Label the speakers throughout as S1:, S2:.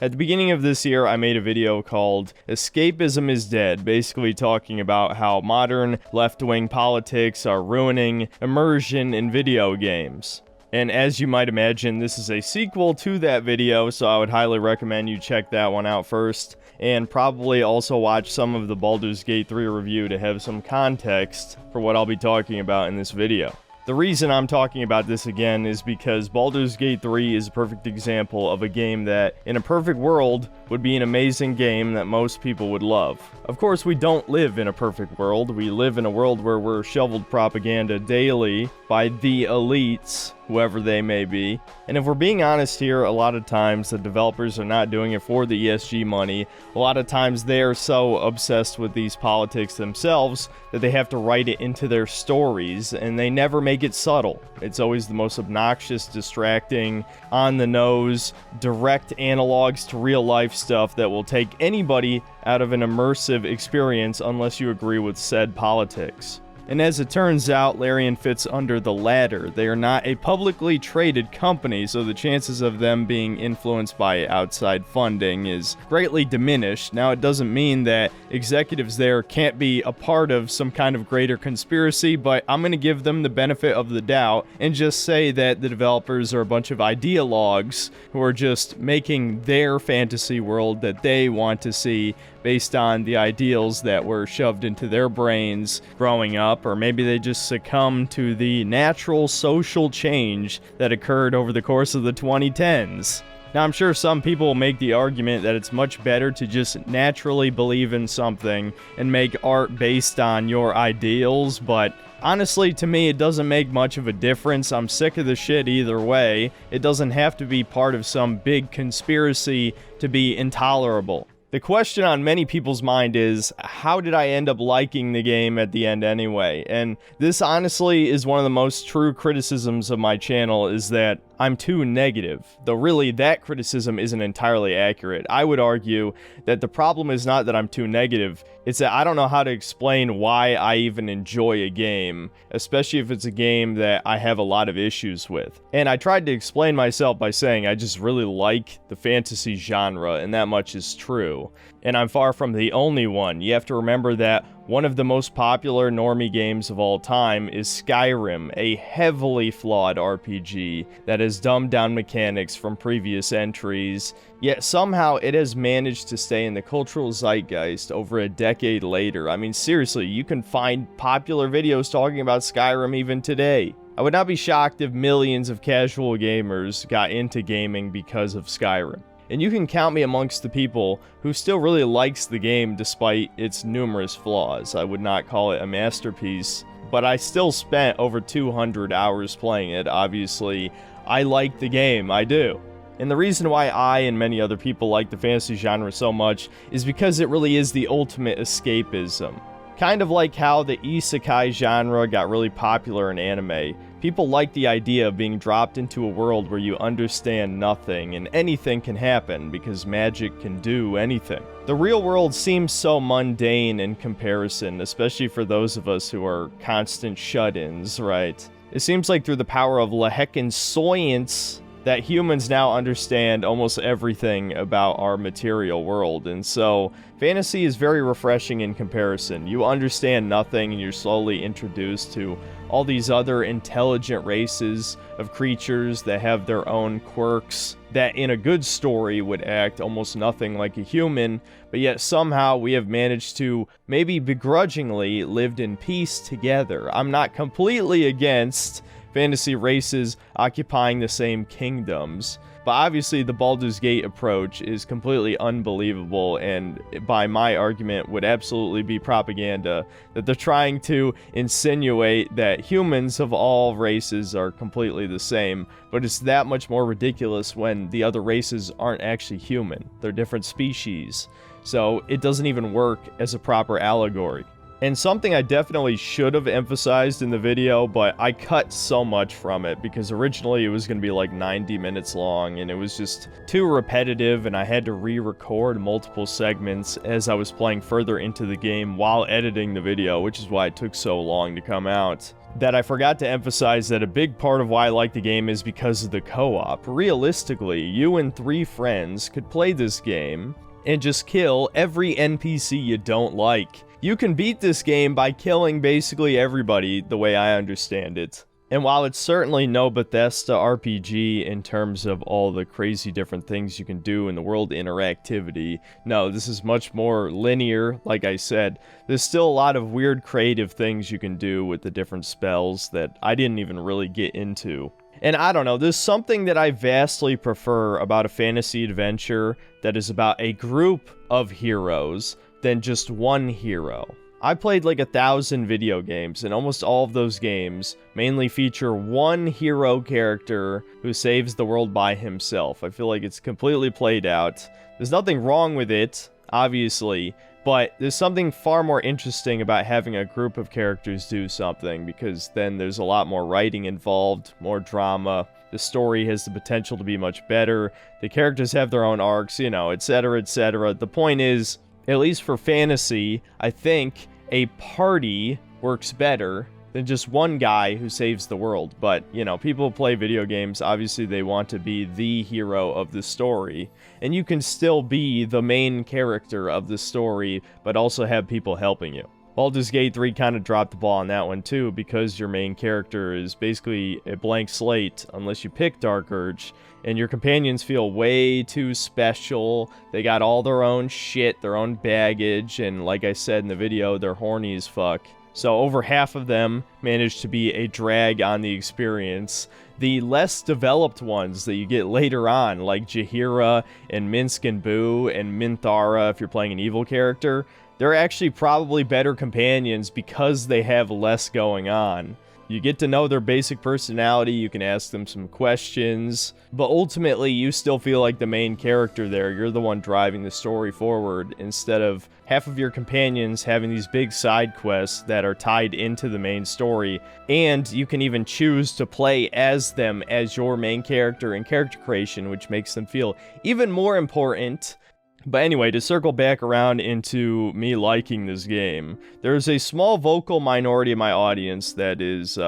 S1: At the beginning of this year, I made a video called Escapism is Dead, basically talking about how modern left-wing politics are ruining immersion in video games. And as you might imagine, this is a sequel to that video, so I would highly recommend you check that one out first, and probably also watch some of the Baldur's Gate 3 review to have some context for what I'll be talking about in this video. The reason I'm talking about this again is because Baldur's Gate 3 is a perfect example of a game that, in a perfect world, would be an amazing game that most people would love. Of course, we don't live in a perfect world. We live in a world where we're shoveled propaganda daily by the elites, whoever they may be. And if we're being honest here, a lot of times the developers are not doing it for the ESG money. A lot of times they are so obsessed with these politics themselves that they have to write it into their stories, and they never make it subtle. It's always the most obnoxious, distracting, on the nose, direct analogs to real life stuff that will take anybody out of an immersive experience unless you agree with said politics. And as it turns out, Larian fits under the latter. They are not a publicly traded company, so the chances of them being influenced by outside funding is greatly diminished. Now, it doesn't mean that executives there can't be a part of some kind of greater conspiracy, but I'm going to give them the benefit of the doubt and just say that the developers are a bunch of idealogues who are just making their fantasy world that they want to see based on the ideals that were shoved into their brains growing up, or maybe they just succumbed to the natural social change that occurred over the course of the 2010s. Now, I'm sure some people will make the argument that it's much better to just naturally believe in something and make art based on your ideals, but honestly, to me, it doesn't make much of a difference. I'm sick of the shit either way. It doesn't have to be part of some big conspiracy to be intolerable. The question on many people's mind is, how did I end up liking the game at the end anyway? And this honestly is one of the most true criticisms of my channel, is that I'm too negative, though really that criticism isn't entirely accurate. I would argue that the problem is not that I'm too negative, it's that I don't know how to explain why I even enjoy a game, especially if it's a game that I have a lot of issues with. And I tried to explain myself by saying I just really like the fantasy genre, and that much is true. And I'm far from the only one. You have to remember that one of the most popular normie games of all time is Skyrim, a heavily flawed RPG that has dumbed down mechanics from previous entries, yet somehow it has managed to stay in the cultural zeitgeist over a decade later. I mean, seriously, you can find popular videos talking about Skyrim even today. I would not be shocked if millions of casual gamers got into gaming because of Skyrim. And you can count me amongst the people who still really likes the game despite its numerous flaws. I would not call it a masterpiece, but I still spent over 200 hours playing it. Obviously, I like the game, I do. And the reason why I and many other people like the fantasy genre so much is because it really is the ultimate escapism. Kind of like how the isekai genre got really popular in anime. People like the idea of being dropped into a world where you understand nothing and anything can happen because magic can do anything. The real world seems so mundane in comparison, especially for those of us who are constant shut-ins, right? It seems like through the power of la heckin' science that humans now understand almost everything about our material world, and so fantasy is very refreshing in comparison. You understand nothing and you're slowly introduced to all these other intelligent races of creatures that have their own quirks that in a good story would act almost nothing like a human, but yet somehow we have managed to, maybe begrudgingly, lived in peace together. I'm not completely against fantasy races occupying the same kingdoms, but obviously the Baldur's Gate approach is completely unbelievable, and by my argument would absolutely be propaganda, that they're trying to insinuate that humans of all races are completely the same, but it's that much more ridiculous when the other races aren't actually human. They're different species, so it doesn't even work as a proper allegory. And something I definitely should have emphasized in the video, but I cut so much from it because originally it was going to be like 90 minutes long and it was just too repetitive, and I had to re-record multiple segments as I was playing further into the game while editing the video, which is why it took so long to come out. That I forgot to emphasize that a big part of why I like the game is because of the co-op. Realistically, you and 3 friends could play this game and just kill every NPC you don't like. You can beat this game by killing basically everybody, the way I understand it. And while it's certainly no Bethesda RPG in terms of all the crazy different things you can do in the world interactivity, no, this is much more linear, like I said. There's still a lot of weird creative things you can do with the different spells that I didn't even really get into. And I don't know, there's something that I vastly prefer about a fantasy adventure that is about a group of heroes than just one hero. I played like 1,000 video games, and almost all of those games mainly feature one hero character who saves the world by himself. I feel like it's completely played out. There's nothing wrong with it, obviously, but there's something far more interesting about having a group of characters do something, because then there's a lot more writing involved, more drama. The story has the potential to be much better. The characters have their own arcs, you know, etc., etc. The point is, at least for fantasy, I think a party works better than just one guy who saves the world. But, you know, people play video games, obviously they want to be the hero of the story. And you can still be the main character of the story, but also have people helping you. Baldur's Gate 3 kind of dropped the ball on that one too, because your main character is basically a blank slate unless you pick Dark Urge, and your companions feel way too special. They got all their own shit, their own baggage, and like I said in the video, they're horny as fuck. So over half of them manage to be a drag on the experience. The less developed ones that you get later on, like Jaheira and Minsk and Boo and Minthara if you're playing an evil character, they're actually probably better companions because they have less going on. You get to know their basic personality, you can ask them some questions, but ultimately you still feel like the main character there. You're the one driving the story forward, instead of half of your companions having these big side quests that are tied into the main story, and you can even choose to play as them as your main character in character creation, which makes them feel even more important. But anyway, to circle back around into me liking this game, there's a small vocal minority of my audience that is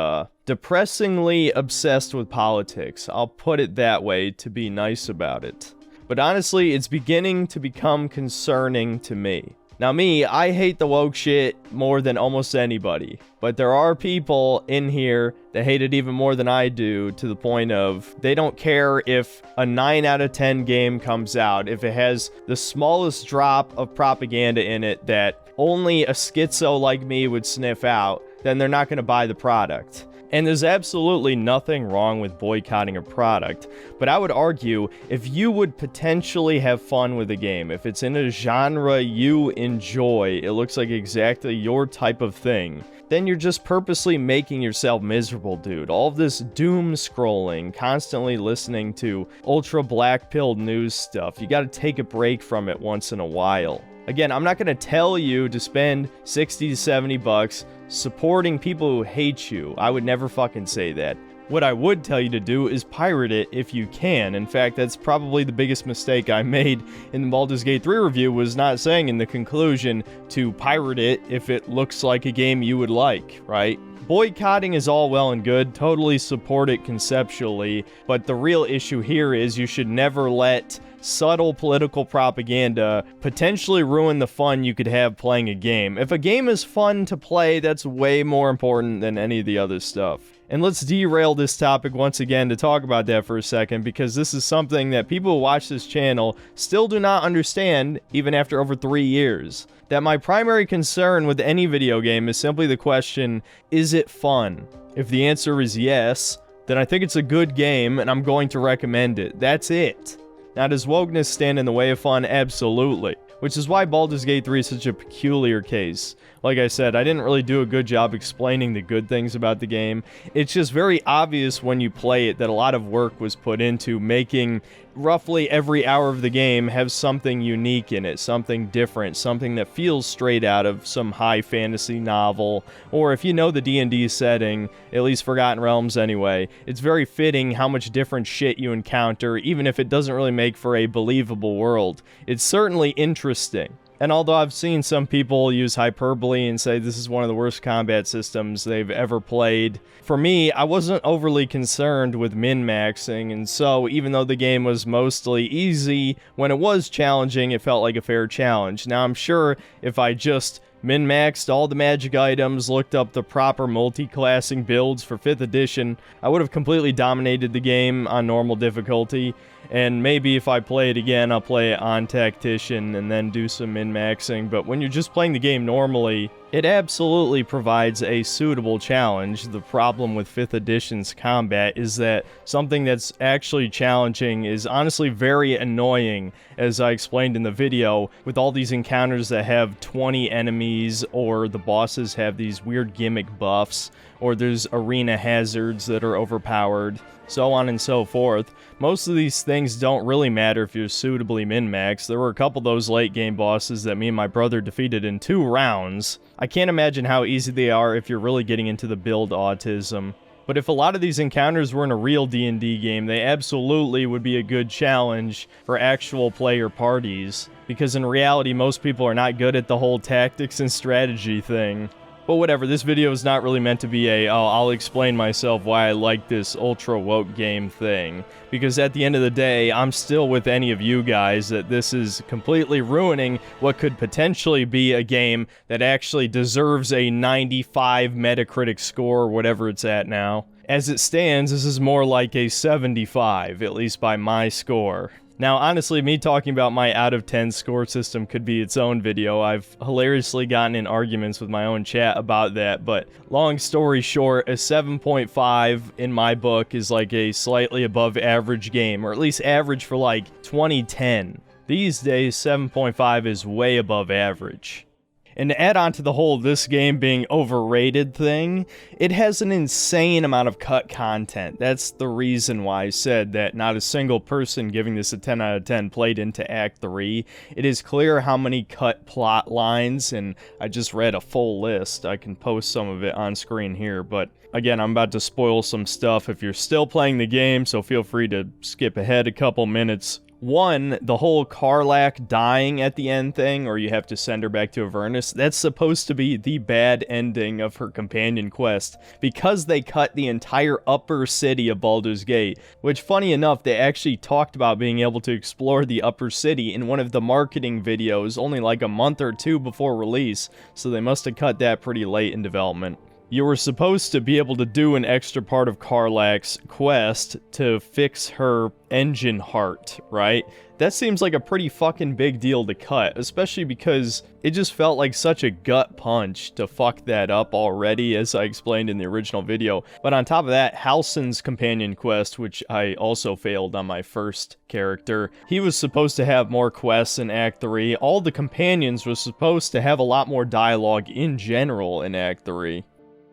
S1: depressingly obsessed with politics. I'll put it that way to be nice about it. But honestly, it's beginning to become concerning to me. Now me, I hate the woke shit more than almost anybody, but there are people in here that hate it even more than I do, to the point of they don't care if a 9 out of 10 game comes out, if it has the smallest drop of propaganda in it that only a schizo like me would sniff out, then they're not going to buy the product. And there's absolutely nothing wrong with boycotting a product, but I would argue if you would potentially have fun with a game, if it's in a genre you enjoy, it looks like exactly your type of thing, then you're just purposely making yourself miserable, dude. All of this doom scrolling, constantly listening to ultra black pilled news stuff, you gotta take a break from it once in a while. Again, I'm not gonna tell you to spend 60 to 70 bucks supporting people who hate you. I would never fucking say that. What I would tell you to do is pirate it if you can. In fact, that's probably the biggest mistake I made in the Baldur's Gate 3 review, was not saying in the conclusion to pirate it if it looks like a game you would like, right? Boycotting is all well and good, totally support it conceptually, but the real issue here is you should never let subtle political propaganda potentially ruin the fun you could have playing a game. If a game is fun to play, that's way more important than any of the other stuff. And let's derail this topic once again to talk about that for a second, because this is something that people who watch this channel still do not understand, even after over 3 years. That my primary concern with any video game is simply the question, is it fun? If the answer is yes, then I think it's a good game and I'm going to recommend it. That's it. Now, does wokeness stand in the way of fun? Absolutely. Which is why Baldur's Gate 3 is such a peculiar case. Like I said, I didn't really do a good job explaining the good things about the game. It's just very obvious when you play it that a lot of work was put into making roughly every hour of the game have something unique in it, something different, something that feels straight out of some high fantasy novel, or if you know the D&D setting, at least Forgotten Realms anyway, it's very fitting how much different shit you encounter, even if it doesn't really make for a believable world. It's certainly interesting. And although I've seen some people use hyperbole and say this is one of the worst combat systems they've ever played, for me, I wasn't overly concerned with min-maxing, and so even though the game was mostly easy, when it was challenging, it felt like a fair challenge. Now, I'm sure if I just min-maxed all the magic items, looked up the proper multi-classing builds for 5th edition, I would have completely dominated the game on normal difficulty, and maybe if I play it again, I'll play it on Tactician and then do some min-maxing, but when you're just playing the game normally, it absolutely provides a suitable challenge. The problem with 5th edition's combat is that something that's actually challenging is honestly very annoying, as I explained in the video, with all these encounters that have 20 enemies, or the bosses have these weird gimmick buffs, or there's arena hazards that are overpowered, so on and so forth. Most of these things don't really matter if you're suitably min-maxed. There were a couple of those late game bosses that me and my brother defeated in 2 rounds. I can't imagine how easy they are if you're really getting into the build autism. But if a lot of these encounters were in a real D&D game, they absolutely would be a good challenge for actual player parties. Because in reality, most people are not good at the whole tactics and strategy thing. But whatever, this video is not really meant to be a, oh, I'll explain myself why I like this ultra woke game thing. Because at the end of the day, I'm still with any of you guys that this is completely ruining what could potentially be a game that actually deserves a 95 Metacritic score, or whatever it's at now. As it stands, this is more like a 75, at least by my score. Now, honestly, me talking about my out of 10 score system could be its own video. I've hilariously gotten in arguments with my own chat about that, but long story short, a 7.5 in my book is like a slightly above average game, or at least average for like 2010. These days, 7.5 is way above average. And to add on to the whole this game being overrated thing, it has an insane amount of cut content. That's the reason why I said that not a single person giving this a 10 out of 10 played into Act 3. It is clear how many cut plot lines, and I just read a full list. I can post some of it on screen here, but again, I'm about to spoil some stuff if you're still playing the game, so feel free to skip ahead a couple minutes. One, the whole Karlach dying at the end thing, or you have to send her back to Avernus, that's supposed to be the bad ending of her companion quest, because they cut the entire upper city of Baldur's Gate, which, funny enough, they actually talked about being able to explore the upper city in one of the marketing videos only like a month or 2 before release, so they must have cut that pretty late in development. You were supposed to be able to do an extra part of Karlach's quest to fix her engine heart, right? That seems like a pretty fucking big deal to cut, especially because it just felt like such a gut punch to fuck that up already, as I explained in the original video. But on top of that, Halsin's companion quest, which I also failed on my first character, he was supposed to have more quests in Act 3. All the companions were supposed to have a lot more dialogue in general in Act 3.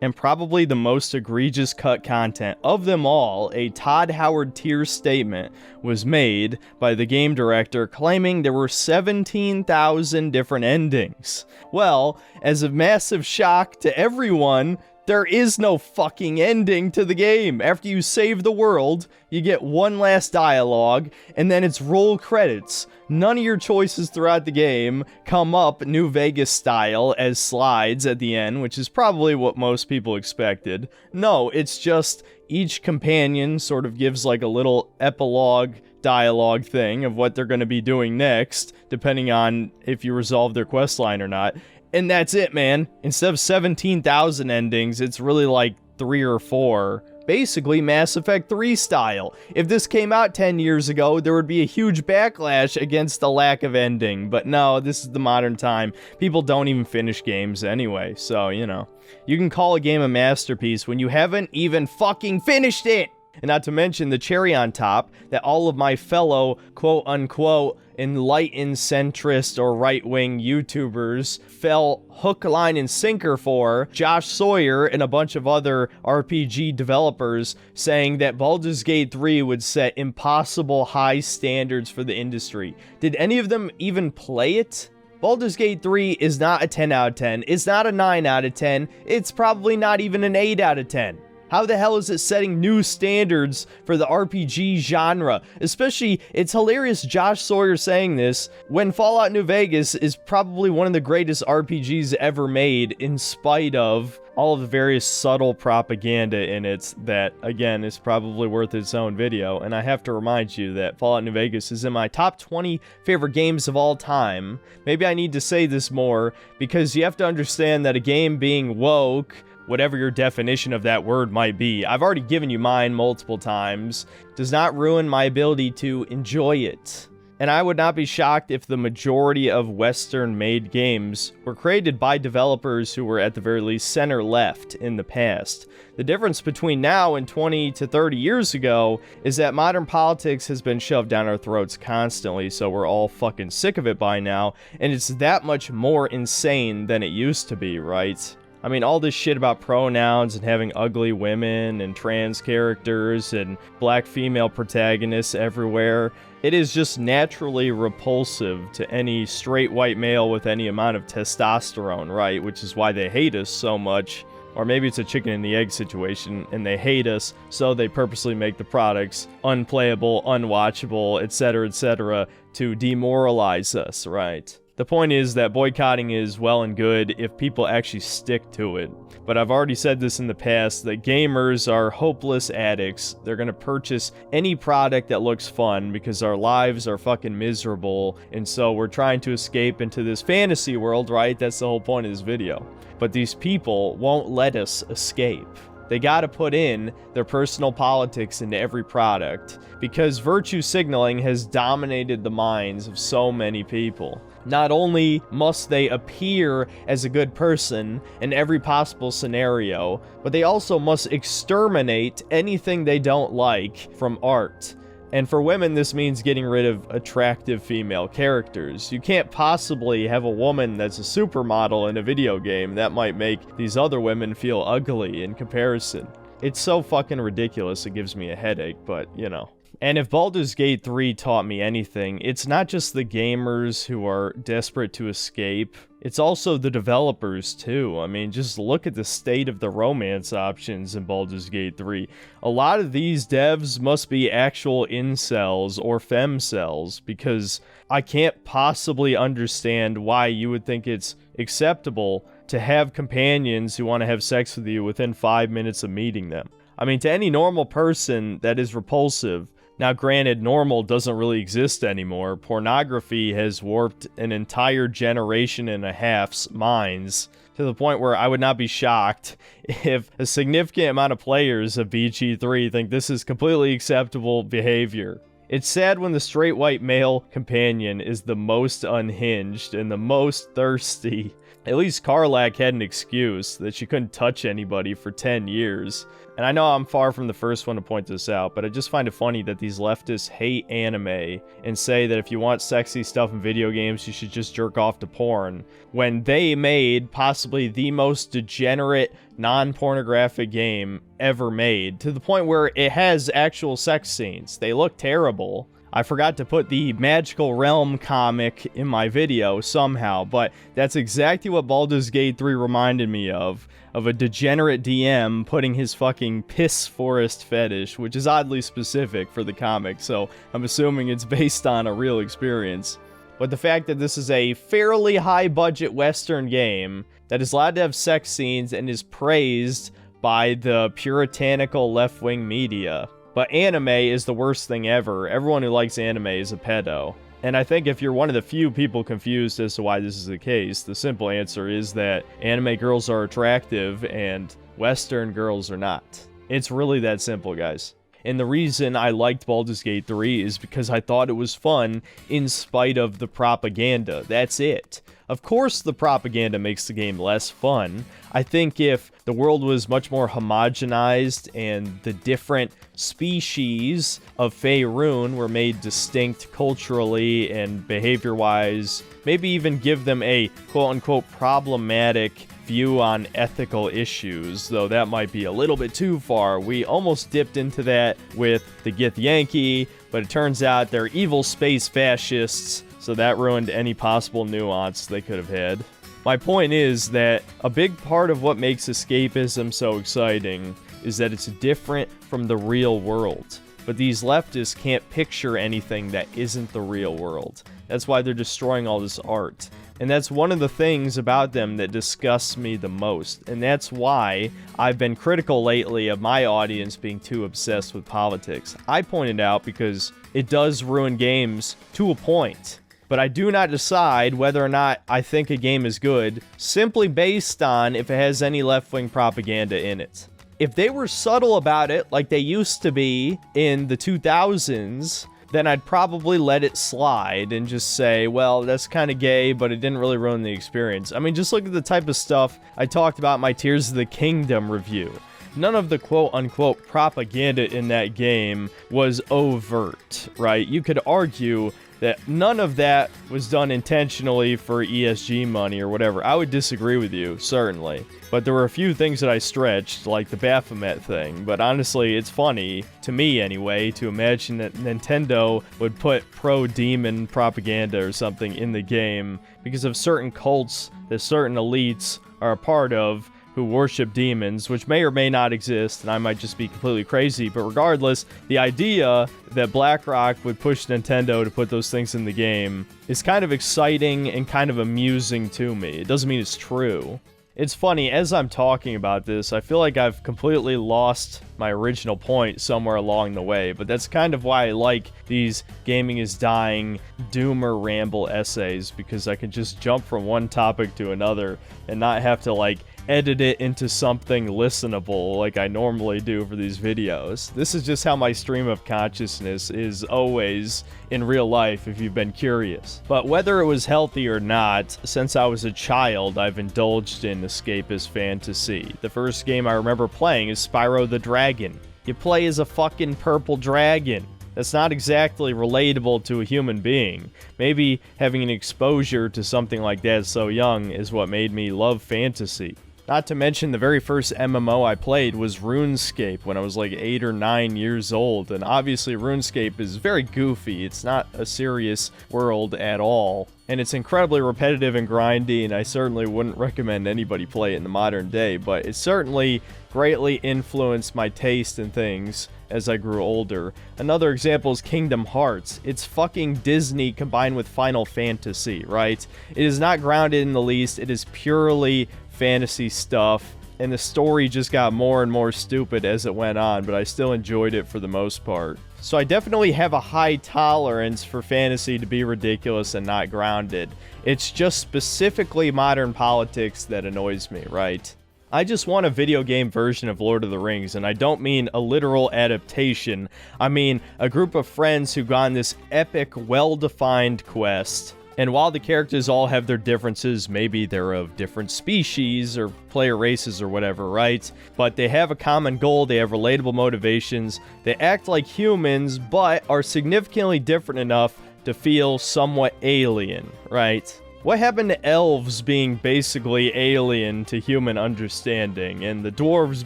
S1: And probably the most egregious cut content of them all, a Todd Howard tier statement was made by the game director claiming there were 17,000 different endings. Well, as a massive shock to everyone, there is no fucking ending to the game. After you save the world, you get one last dialogue, and then it's roll credits. None of your choices throughout the game come up New Vegas style as slides at the end, which is probably what most people expected. No, it's just each companion sort of gives like a little epilogue dialogue thing of what they're going to be doing next, depending on if you resolve their quest line or not. And that's it, man. Instead of 17,000 endings, it's really like 3 or 4. Basically Mass Effect 3 style. If this came out 10 years ago, there would be a huge backlash against the lack of ending. But no, this is the modern time. People don't even finish games anyway, so, you know. You can call a game a masterpiece when you haven't even fucking finished it! And not to mention the cherry on top that all of my fellow quote-unquote enlightened centrist or right-wing YouTubers fell hook, line, and sinker for, Josh Sawyer and a bunch of other RPG developers saying that Baldur's Gate 3 would set impossible high standards for the industry. Did any of them even play it? Baldur's Gate 3 is not a 10 out of 10, it's not a 9 out of 10, it's probably not even an 8 out of 10. How the hell is it setting new standards for the RPG genre? Especially, it's hilarious Josh Sawyer saying this when Fallout New Vegas is probably one of the greatest RPGs ever made, in spite of all of the various subtle propaganda in it that, again, is probably worth its own video. And I have to remind you that Fallout New Vegas is in my top 20 favorite games of all time. Maybe I need to say this more, because you have to understand that a game being woke, whatever your definition of that word might be, I've already given you mine multiple times, does not ruin my ability to enjoy it. And I would not be shocked if the majority of Western-made games were created by developers who were at the very least center-left in the past. The difference between now and 20 to 30 years ago is that modern politics has been shoved down our throats constantly, so we're all fucking sick of it by now, and it's that much more insane than it used to be, right? I mean, all this shit about pronouns and having ugly women and trans characters and black female protagonists everywhere, it is just naturally repulsive to any straight white male with any amount of testosterone, right? Which is why they hate us so much. Or maybe it's a chicken and the egg situation, and they hate us, so they purposely make the products unplayable, unwatchable, etc., to demoralize us, right? The point is that boycotting is well and good if people actually stick to it. But I've already said this in the past, that gamers are hopeless addicts. They're gonna purchase any product that looks fun because our lives are fucking miserable, and so we're trying to escape into this fantasy world, right? That's the whole point of this video. But these people won't let us escape. They gotta put in their personal politics into every product, because virtue signaling has dominated the minds of so many people. Not only must they appear as a good person in every possible scenario, but they also must exterminate anything they don't like from art. And for women, this means getting rid of attractive female characters. You can't possibly have a woman that's a supermodel in a video game. That might make these other women feel ugly in comparison. It's so fucking ridiculous, it gives me a headache, but, you know. And if Baldur's Gate 3 taught me anything, it's not just the gamers who are desperate to escape, it's also the developers too. I mean, just look at the state of the romance options in Baldur's Gate 3. A lot of these devs must be actual incels or femcels, because I can't possibly understand why you would think it's acceptable to have companions who want to have sex with you within 5 minutes of meeting them. I mean, to any normal person, that is repulsive. Now, granted, normal doesn't really exist anymore. Pornography has warped an entire generation and a half's minds, to the point where I would not be shocked if a significant amount of players of BG3 think this is completely acceptable behavior. It's sad when the straight white male companion is the most unhinged and the most thirsty. At least Karlach had an excuse that she couldn't touch anybody for 10 years. And I know I'm far from the first one to point this out, but I just find it funny that these leftists hate anime and say that if you want sexy stuff in video games, you should just jerk off to porn, when they made possibly the most degenerate, non-pornographic game ever made, to the point where it has actual sex scenes. They look terrible. I forgot to put the Magical Realm comic in my video somehow, but that's exactly what Baldur's Gate 3 reminded me of a degenerate DM putting his fucking piss forest fetish, which is oddly specific for the comic, so I'm assuming it's based on a real experience. But the fact that this is a fairly high-budget Western game that is allowed to have sex scenes and is praised by the puritanical left-wing media. But anime is the worst thing ever. Everyone who likes anime is a pedo. And I think if you're one of the few people confused as to why this is the case, the simple answer is that anime girls are attractive and Western girls are not. It's really that simple, guys. And the reason I liked Baldur's Gate 3 is because I thought it was fun in spite of the propaganda. That's it. Of course, the propaganda makes the game less fun. I think if the world was much more homogenized and the different species of Faerun were made distinct culturally and behavior-wise, maybe even give them a quote-unquote problematic view on ethical issues, though that might be a little bit too far. We almost dipped into that with the Githyanki, but it turns out they're evil space fascists, so that ruined any possible nuance they could have had. My point is that a big part of what makes escapism so exciting is that it's different from the real world. But these leftists can't picture anything that isn't the real world. That's why they're destroying all this art. And that's one of the things about them that disgusts me the most. And that's why I've been critical lately of my audience being too obsessed with politics. I pointed out because it does ruin games to a point. But I do not decide whether or not I think a game is good simply based on if it has any left-wing propaganda in it. If they were subtle about it, like they used to be in the 2000s, then I'd probably let it slide and just say, well, that's kind of gay, but it didn't really ruin the experience. I mean, just look at the type of stuff I talked about in my Tears of the Kingdom review. None of the quote-unquote propaganda in that game was overt, right? You could argue that none of that was done intentionally for ESG money or whatever. I would disagree with you, certainly. But there were a few things that I stretched, like the Baphomet thing. But honestly, it's funny, to me anyway, to imagine that Nintendo would put pro-demon propaganda or something in the game because of certain cults that certain elites are a part of who worship demons, which may or may not exist, and I might just be completely crazy, but regardless, the idea that BlackRock would push Nintendo to put those things in the game is kind of exciting and kind of amusing to me. It doesn't mean it's true. It's funny, as I'm talking about this, I feel like I've completely lost my original point somewhere along the way, but that's kind of why I like these gaming is dying doomer ramble essays, because I can just jump from one topic to another and not have to, like, edit it into something listenable like I normally do for these videos. This is just how my stream of consciousness is always in real life, if you've been curious. But whether it was healthy or not, since I was a child, I've indulged in escapist fantasy. The first game I remember playing is Spyro the Dragon. You play as a fucking purple dragon. That's not exactly relatable to a human being. Maybe having an exposure to something like that so young is what made me love fantasy. Not to mention the very first MMO I played was RuneScape when I was like 8 or 9 years old, and obviously RuneScape is very goofy. It's not a serious world at all, and it's incredibly repetitive and grindy, and I certainly wouldn't recommend anybody play it in the modern day, but it certainly greatly influenced my taste in things as I grew older. Another example is Kingdom Hearts. It's fucking Disney combined with Final Fantasy, right? It is not grounded in the least. It is purely fantasy stuff, and the story just got more and more stupid as it went on, but I still enjoyed it for the most part. So I definitely have a high tolerance for fantasy to be ridiculous and not grounded. It's just specifically modern politics that annoys me, right? I just want a video game version of Lord of the Rings, and I don't mean a literal adaptation. I mean a group of friends who go on this epic, well-defined quest. And while the characters all have their differences, maybe they're of different species or player races or whatever, right? But they have a common goal, they have relatable motivations, they act like humans, but are significantly different enough to feel somewhat alien, right? What happened to elves being basically alien to human understanding, and the dwarves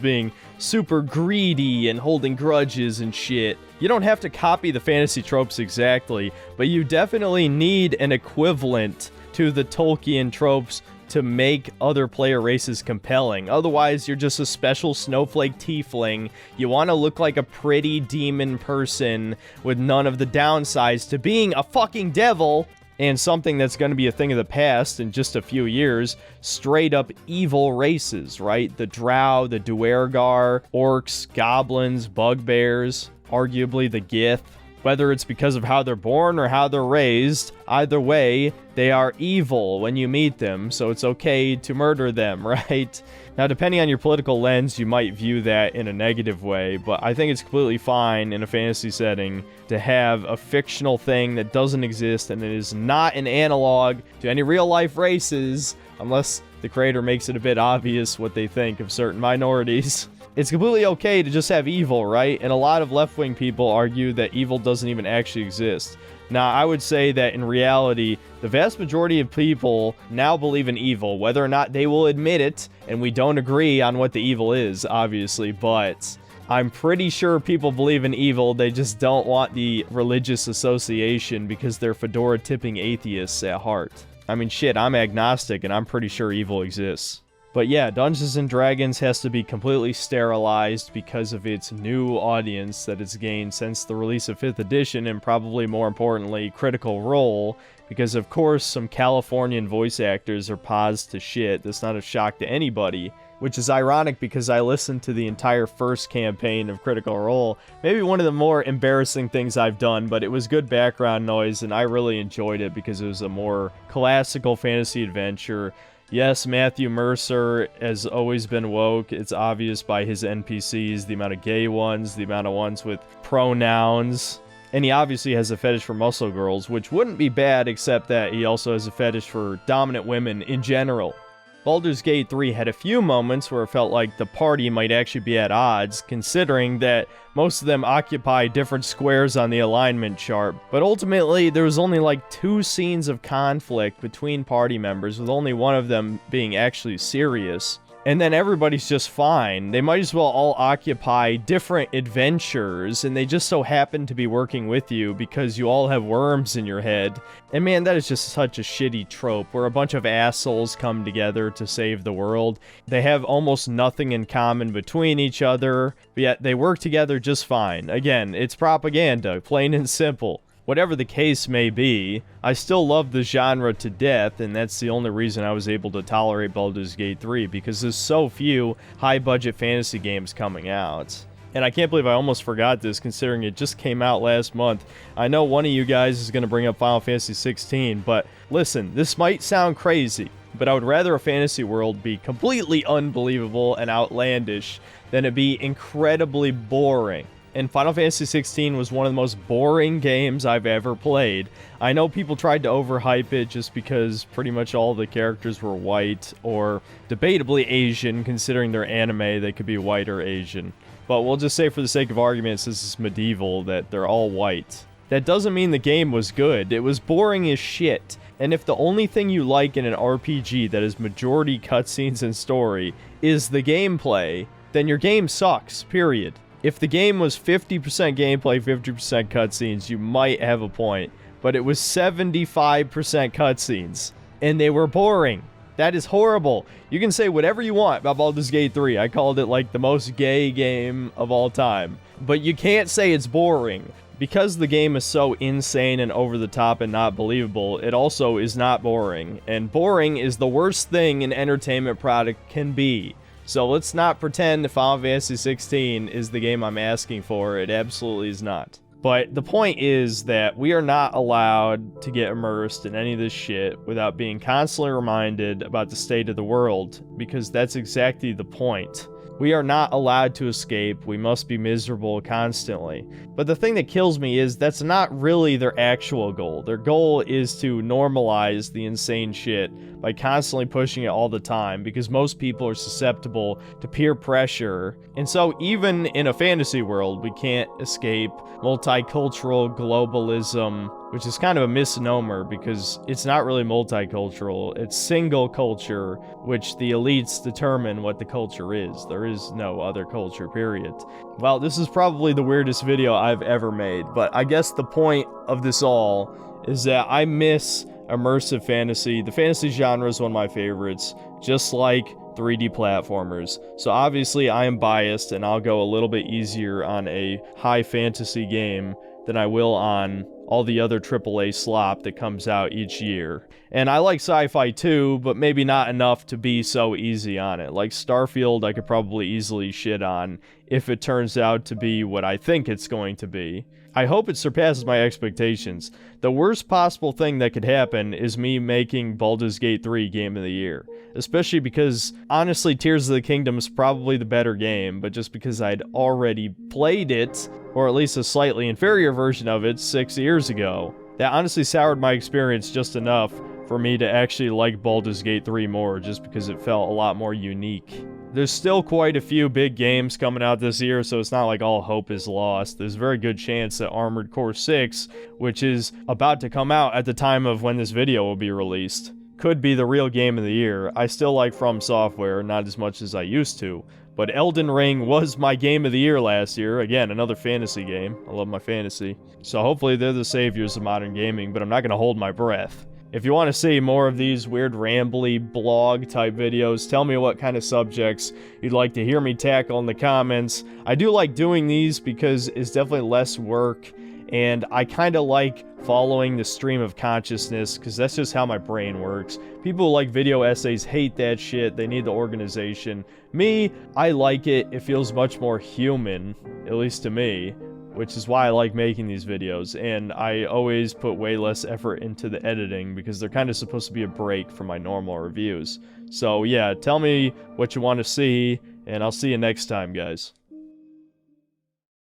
S1: being super greedy and holding grudges and shit? You don't have to copy the fantasy tropes exactly, but you definitely need an equivalent to the Tolkien tropes to make other player races compelling. Otherwise, you're just a special snowflake tiefling. You want to look like a pretty demon person with none of the downsides to being a fucking devil. And something that's going to be a thing of the past in just a few years, straight up evil races, right? The Drow, the Duergar, orcs, goblins, bugbears, arguably the Gith. Whether it's because of how they're born or how they're raised, either way, they are evil when you meet them, so it's okay to murder them, right? Now, depending on your political lens, you might view that in a negative way, but I think it's completely fine in a fantasy setting to have a fictional thing that doesn't exist and it is not an analog to any real-life races, unless the creator makes it a bit obvious what they think of certain minorities. It's completely okay to just have evil, right? And a lot of left-wing people argue that evil doesn't even actually exist. Now, I would say that in reality, the vast majority of people now believe in evil, whether or not they will admit it, and we don't agree on what the evil is, obviously, but I'm pretty sure people believe in evil, they just don't want the religious association because they're fedora-tipping atheists at heart. I mean, shit, I'm agnostic, and I'm pretty sure evil exists. But yeah, Dungeons & Dragons has to be completely sterilized because of its new audience that it's gained since the release of 5th edition, and probably more importantly, Critical Role, because of course some Californian voice actors are paused to shit. That's not a shock to anybody, which is ironic because I listened to the entire first campaign of Critical Role. Maybe one of the more embarrassing things I've done, but it was good background noise and I really enjoyed it because it was a more classical fantasy adventure. Yes, Matthew Mercer has always been woke. It's obvious by his NPCs, the amount of gay ones, the amount of ones with pronouns. And he obviously has a fetish for muscle girls, which wouldn't be bad, except that he also has a fetish for dominant women in general. Baldur's Gate 3 had a few moments where it felt like the party might actually be at odds, considering that most of them occupy different squares on the alignment chart, but ultimately there was only like 2 scenes of conflict between party members, with only one of them being actually serious. And then everybody's just fine. They might as well all occupy different adventures, and they just so happen to be working with you because you all have worms in your head. And man, that is just such a shitty trope, where a bunch of assholes come together to save the world. They have almost nothing in common between each other, but yet they work together just fine. Again, it's propaganda, plain and simple. Whatever the case may be, I still love the genre to death, and that's the only reason I was able to tolerate Baldur's Gate 3, because there's so few high-budget fantasy games coming out. And I can't believe I almost forgot this, considering it just came out last month. I know one of you guys is going to bring up Final Fantasy 16, but listen, this might sound crazy, but I would rather a fantasy world be completely unbelievable and outlandish than it be incredibly boring. And Final Fantasy 16 was one of the most boring games I've ever played. I know people tried to overhype it just because pretty much all the characters were white, or debatably Asian, considering they're anime, they could be white or Asian. But we'll just say for the sake of argument, since it's medieval, that they're all white. That doesn't mean the game was good. It was boring as shit. And if the only thing you like in an RPG that is majority cutscenes and story is the gameplay, then your game sucks, period. If the game was 50% gameplay, 50% cutscenes, you might have a point. But it was 75% cutscenes, and they were boring. That is horrible. You can say whatever you want about Baldur's Gate 3. I called it like the most gay game of all time. But you can't say it's boring. Because the game is so insane and over the top and not believable, it also is not boring. And boring is the worst thing an entertainment product can be. So let's not pretend Final Fantasy 16 is the game I'm asking for. It absolutely is not. But the point is that we are not allowed to get immersed in any of this shit without being constantly reminded about the state of the world, because that's exactly the point. We are not allowed to escape. We must be miserable constantly. But the thing that kills me is that's not really their actual goal. Their goal is to normalize the insane shit by constantly pushing it all the time, because most people are susceptible to peer pressure. And so even in a fantasy world, we can't escape multicultural globalism, which is kind of a misnomer because it's not really multicultural. It's single culture, which the elites determine what the culture is. There is no other culture, period. Well, this is probably the weirdest video I've ever made, but I guess the point of this all is that I miss immersive fantasy. The fantasy genre is one of my favorites, just like 3D platformers. So obviously I am biased, and I'll go a little bit easier on a high fantasy game than I will on all the other AAA slop that comes out each year. And I like sci-fi too, but maybe not enough to be so easy on it. Like Starfield, I could probably easily shit on if it turns out to be what I think it's going to be. I hope it surpasses my expectations. The worst possible thing that could happen is me making Baldur's Gate 3 Game of the Year. Especially because, honestly, Tears of the Kingdom is probably the better game, but just because I'd already played it, or at least a slightly inferior version of it, 6 years ago, that honestly soured my experience just enough for me to actually like Baldur's Gate 3 more, just because it felt a lot more unique. There's still quite a few big games coming out this year, so it's not like all hope is lost. There's a very good chance that Armored Core 6, which is about to come out at the time of when this video will be released, could be the real game of the year. I still like From Software, not as much as I used to, but Elden Ring was my game of the year last year. Again, another fantasy game. I love my fantasy. So hopefully they're the saviors of modern gaming, but I'm not going to hold my breath. If you want to see more of these weird rambly blog type videos, tell me what kind of subjects you'd like to hear me tackle in the comments. I do like doing these because it's definitely less work, and I kind of like following the stream of consciousness because that's just how my brain works. People who like video essays hate that shit. They need the organization. Me, I like it. It feels much more human, at least to me, which is why I like making these videos, and I always put way less effort into the editing because they're kind of supposed to be a break from my normal reviews. So yeah, tell me what you want to see, and I'll see you next time, guys.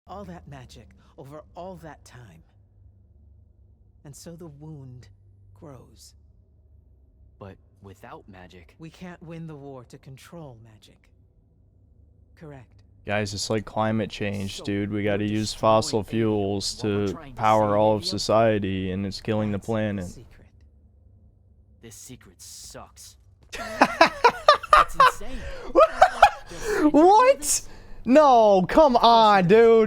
S2: All that magic over all that time. And so the wound grows.
S3: But without magic...
S2: We can't win the war to control magic. Correct.
S1: Guys, it's like climate change, dude. We gotta use fossil fuels to power all of society, and it's killing the planet.
S3: This secret sucks. That's insane.
S1: What? No, come on, dude.